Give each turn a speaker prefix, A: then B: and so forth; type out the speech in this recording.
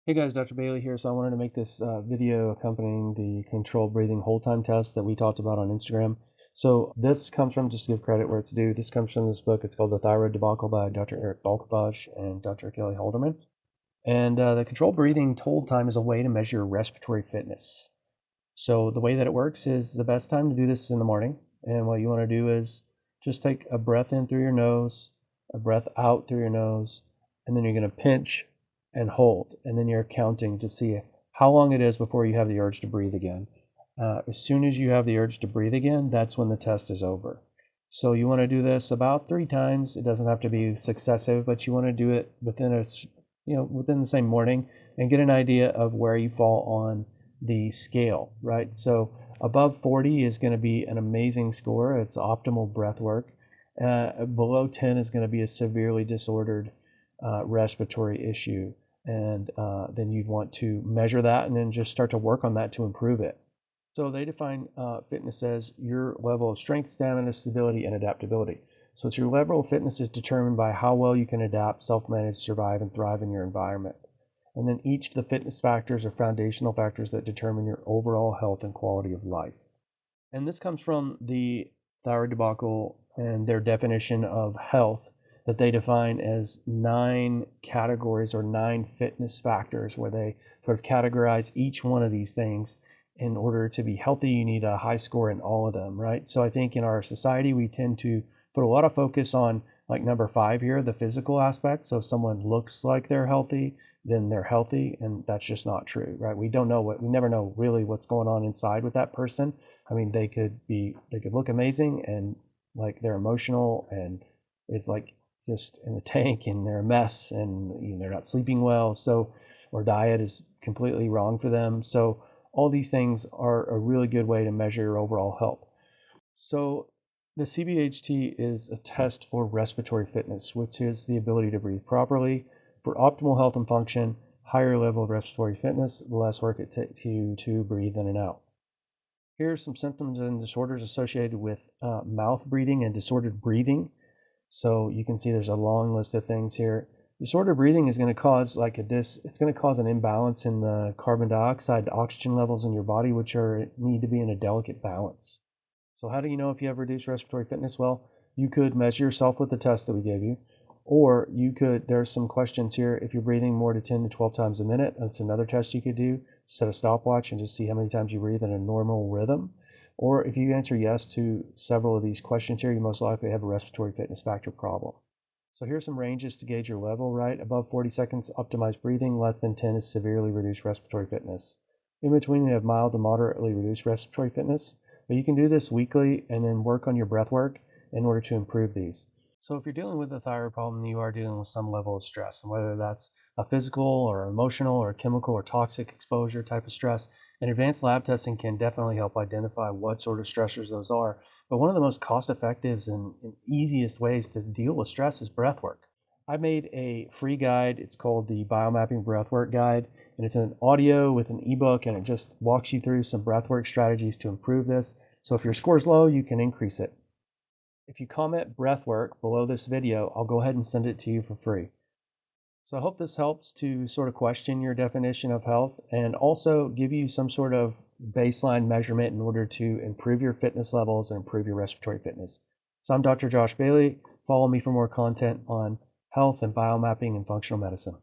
A: Hey guys, Dr. Bailey here. So I wanted to make this video accompanying the controlled breathing hold time test that we talked about on Instagram. So this comes from, just to give credit where it's due, this comes from this book. It's called The Thyroid Debacle by Dr. Eric Balkabaj and Dr. Kelly Halderman. And the controlled breathing hold time is a way to measure respiratory fitness. So the way that it works is the best time to do this is in the morning. And what you want to do is just take a breath in through your nose, a breath out through your nose, and then you're going to pinch and hold. And then you're counting to see how long it is before you have the urge to breathe again. As soon as you have the urge to breathe again, that's when the test is over. So you want to do this about 3 times. It doesn't have to be successive, but you want to do it within within the same morning and get an idea of where you fall on the scale, right? So above 40 is going to be an amazing score. It's optimal breath work. Below 10 is going to be a severely disordered respiratory issue. And then you'd want to measure that and then just start to work on that to improve it. So they define fitness as your level of strength, stamina, stability, and adaptability. So it's your level of fitness is determined by how well you can adapt, self-manage, survive, and thrive in your environment. And then each of the fitness factors are foundational factors that determine your overall health and quality of life. And this comes from the Thyroid Debacle and their definition of health that they define as 9 categories or 9 fitness factors, where they sort of categorize each one of these things. In order to be healthy, you need a high score in all of them, right? So I think in our society, we tend to put a lot of focus on like number 5 here, the physical aspect. So if someone looks like they're healthy, then they're healthy, and that's just not true, right? We never know really what's going on inside with that person. I mean, they could look amazing and like they're emotional and it's like just in a tank and they're a mess and they're not sleeping well. So, or diet is completely wrong for them. So all these things are a really good way to measure your overall health. So the CBHT is a test for respiratory fitness, which is the ability to breathe properly. For optimal health and function, higher level of respiratory fitness, the less work it takes you to breathe in and out. Here are some symptoms and disorders associated with mouth breathing and disordered breathing. So you can see there's a long list of things here. Disordered breathing is going to cause it's going to cause an imbalance in the carbon dioxide to oxygen levels in your body, which need to be in a delicate balance. So how do you know if you have reduced respiratory fitness? Well, you could measure yourself with the test that we gave you, or there's some questions here. If you're breathing more to 10 to 12 times a minute, that's another test you could do. Set a stopwatch and just see how many times you breathe in a normal rhythm. Or if you answer yes to several of these questions here, you most likely have a respiratory fitness factor problem. So here's some ranges to gauge your level, right? Above 40 seconds, optimized breathing. Less than 10 is severely reduced respiratory fitness. In between, we have mild to moderately reduced respiratory fitness. But you can do this weekly and then work on your breath work in order to improve these. So if you're dealing with a thyroid problem, you are dealing with some level of stress, and whether that's a physical or emotional or chemical or toxic exposure type of stress, and advanced lab testing can definitely help identify what sort of stressors those are. But one of the most cost-effective and easiest ways to deal with stress is breath work. I made a free guide. It's called the Biomapping Breathwork Guide, and it's an audio with an ebook, and it just walks you through some breathwork strategies to improve this. So if your score is low, you can increase it. If you comment breathwork below this video, I'll go ahead and send it to you for free. So I hope this helps to sort of question your definition of health and also give you some sort of baseline measurement in order to improve your fitness levels and improve your respiratory fitness. So I'm Dr. Josh Bailey. Follow me for more content on health and biomapping and functional medicine.